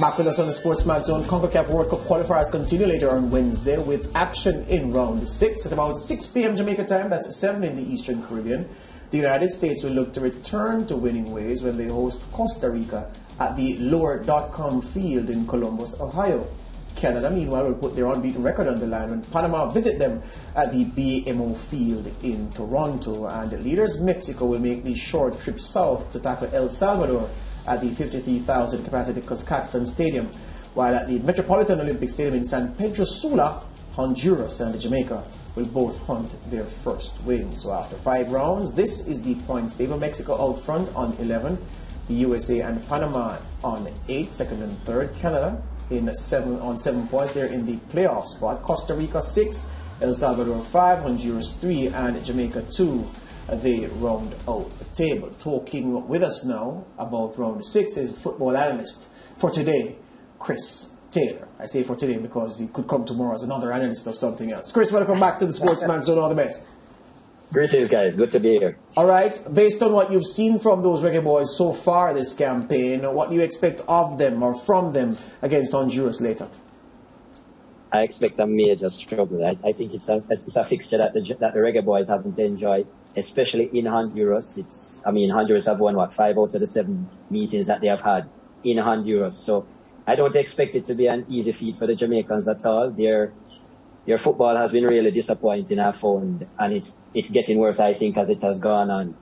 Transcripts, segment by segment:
Back with us on the SportsMax Zone. CONCACAF World Cup Qualifiers continue later on Wednesday with action in round 6 at about 6 p.m. Jamaica time. That's 7 in the Eastern Caribbean. The United States will look to return to winning ways when they host Costa Rica at the Lower.com field in Columbus, Ohio. Canada, meanwhile, will put their unbeaten record on the line when Panama visit them at the BMO field in Toronto. And leaders Mexico will make the short trip south to tackle El Salvador at the 53,000 capacity Cuscatlán Stadium, while at the Metropolitan Olympic Stadium in San Pedro Sula, Honduras and Jamaica will both hunt their first win. So after 5 rounds, this is the points table. Mexico out front on 11, the USA and Panama on 8, second and third. Canada on 7 points. They're in the playoff spot. Costa Rica 6, El Salvador 5, Honduras 3, and Jamaica 2. They round out the table. Talking with us now about round 6 is football analyst for today, Chris Taylor. I say for today because he could come tomorrow as another analyst or something else. Chris, welcome back to the SportsMax Zone. All the best. Greetings, guys. Good to be here. All right. Based on what you've seen from those Reggae Boyz so far this campaign, what do you expect of them or from them against Honduras later? I expect a major struggle. I think it's a fixture that the Reggae Boyz haven't enjoyed, especially in Honduras. Honduras have won, 5 out of the 7 meetings that they have had in Honduras. So I don't expect it to be an easy feat for the Jamaicans at all. Their football has been really disappointing, I've found, and it's getting worse, I think, as it has gone on.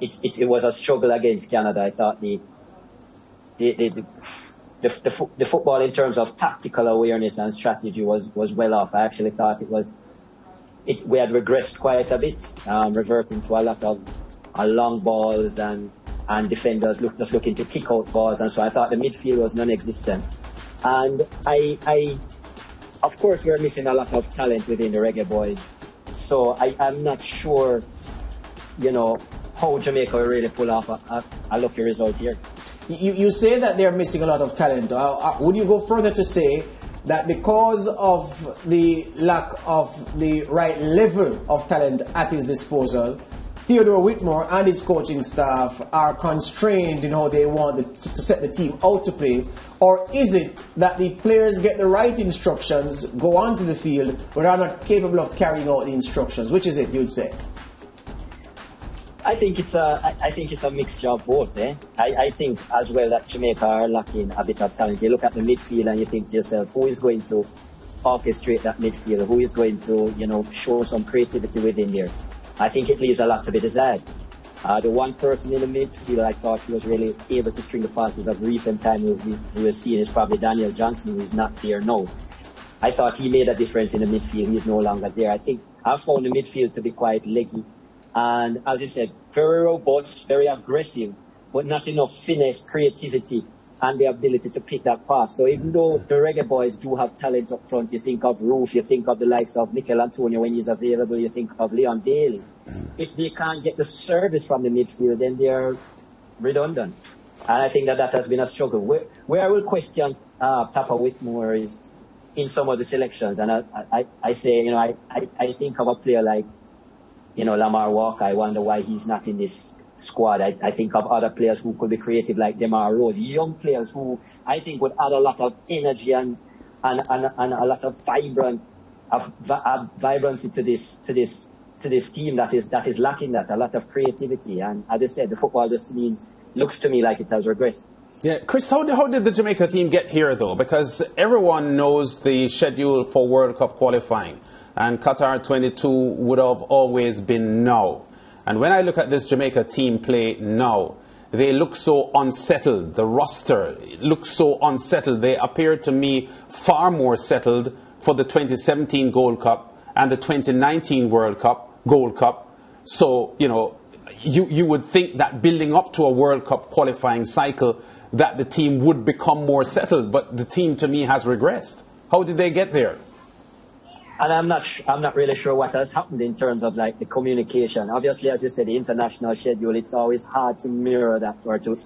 It was a struggle against Canada. I thought the football in terms of tactical awareness and strategy was well off. I actually thought we had regressed quite a bit, reverting to a lot of long balls and defenders just looking to kick out balls, and so I thought the midfield was non-existent. And of course, we're missing a lot of talent within the Reggae Boyz, so I'm not sure, how Jamaica will really pull off a lucky result here. You say that they're missing a lot of talent. Would you go further to say that because of the lack of the right level of talent at his disposal, Theodore Whitmore and his coaching staff are constrained in how they want to set the team out to play? Or is it that the players get the right instructions, go onto the field, but are not capable of carrying out the instructions? Which is it, you'd say? I think it's a mixture of both. I think as well that Jamaica are lacking a bit of talent. You look at the midfield and you think to yourself, who is going to orchestrate that midfield? Who is going to, show some creativity within there? I think it leaves a lot to be desired. The one person in the midfield I thought he was really able to string the passes of recent time we were seeing is probably Daniel Johnson, who is not there now. I thought he made a difference in the midfield. He's no longer there. I think I found the midfield to be quite leggy. And as you said, very robust, very aggressive, but not enough finesse, creativity, and the ability to pick that pass. So even though the Reggae Boyz do have talent up front, you think of Roof, you think of the likes of Mikel Antonio when he's available, you think of Leon Bailey. If they can't get the service from the midfield, then they're redundant. And I think that has been a struggle. Where I will question Papa Whitmore is in some of the selections. And I say, I think of a player like, Lamar Walker. I wonder why he's not in this squad. I think of other players who could be creative like Demar Rose, young players who I think would add a lot of energy and a lot of vibrancy to this team that is lacking that, a lot of creativity. And as I said, the football just looks to me like it has regressed. Yeah, Chris, how did the Jamaica team get here though? Because everyone knows the schedule for World Cup qualifying, and Qatar 22 would have always been now. And when I look at this Jamaica team play now, they look so unsettled. The roster looks so unsettled. They appear to me far more settled for the 2017 Gold Cup and the 2019 Gold Cup. So, you would think that building up to a World Cup qualifying cycle that the team would become more settled. But the team to me has regressed. How did they get there? And I'm not really sure what has happened in terms of the communication. Obviously, as you said, the international schedule, it's always hard to mirror that or to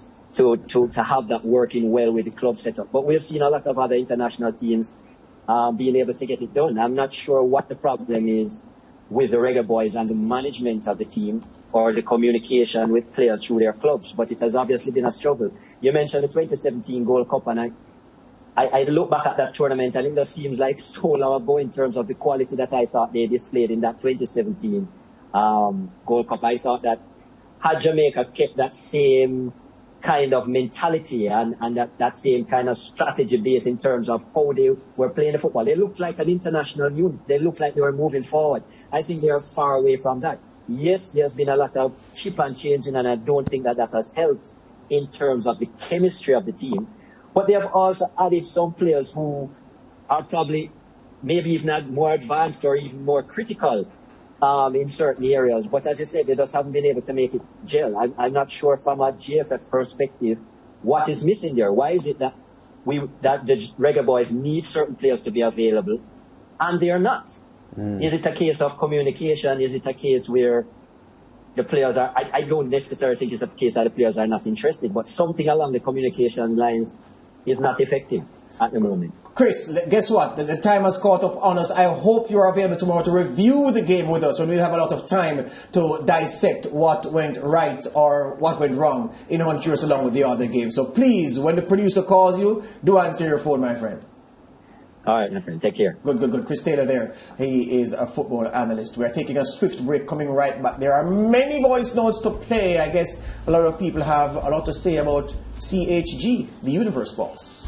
have that working well with the club setup. But we've seen a lot of other international teams being able to get it done. I'm not sure what the problem is with the Reggae Boyz and the management of the team. or the communication with players through their clubs, but it has obviously been a struggle. You mentioned the 2017 Gold Cup, and I look back at that tournament, and it just seems like so long ago in terms of the quality that I thought they displayed in that 2017 Gold Cup. I thought that had Jamaica kept that same kind of mentality and that same kind of strategy base in terms of how they were playing the football, they looked like an international unit. They looked like they were moving forward. I think they are far away from that. Yes, there's been a lot of chip and changing, and I don't think that has helped in terms of the chemistry of the team. But they have also added some players who are probably maybe even more advanced or even more critical in certain areas. But as I said, they just haven't been able to make it gel. I'm not sure from a GFF perspective what is missing there. Why is it that the Reggae Boyz need certain players to be available and they are not? Is it a case of communication? Is it a case where the players are... I don't necessarily think it's a case that the players are not interested, but something along the communication lines is not effective at the moment. Chris, guess what? The time has caught up on us. I hope you're available tomorrow to review the game with us, when we'll have a lot of time to dissect what went right or what went wrong in Honduras along with the other games. So please, when the producer calls you, do answer your phone, my friend. All right, my friend. Take care. Good. Chris Taylor there. He is a football analyst. We're taking a swift break, coming right back. There are many voice notes to play. I guess a lot of people have a lot to say about CHG, the Universe Boss.